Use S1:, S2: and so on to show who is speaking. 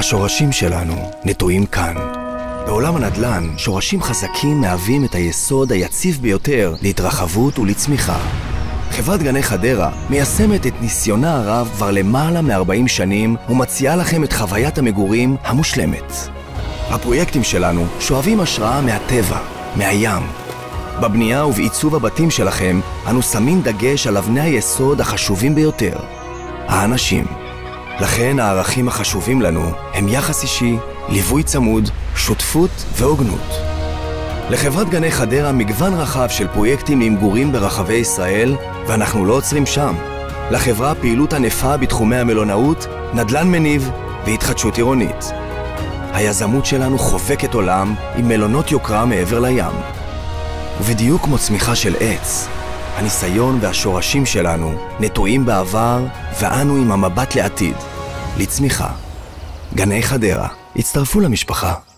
S1: השורשים שלנו נטועים כאן. בעולם הנדל"ן, שורשים חזקים מהווים את היסוד היציב ביותר להתרחבות ולצמיחה. חברת גני חדרה מיישמת את ניסיונה הרב כבר למעלה מ-40 שנים ומציעה לכם את חוויית המגורים המושלמת. הפרויקטים שלנו שואבים השראה מהטבע, מהים. בבנייה ובעיצוב הבתים שלכם אנו שמים דגש על אבני היסוד החשובים ביותר, האנשים. לכן הערכים החשובים לנו הם יחס אישי, ליווי צמוד, שותפות והוגנות. לחברת גני חדרה מגוון רחב של פרויקטים למגורים ברחבי ישראל, ואנחנו לא עוצרים שם. לחברה פעילות ענפה בתחומי המלונאות, נדל"ן מניב והתחדשות עירונית. היזמות שלנו חובקת עולם עם מלונות יוקרה מעבר לים. ובדיוק כמו צמיחה של עץ, הניסיון והשורשים שלנו נטועים בעבר ואנו עם המבט לעתיד, לצמיחה. גני חדרה, הצטרפו למשפחה.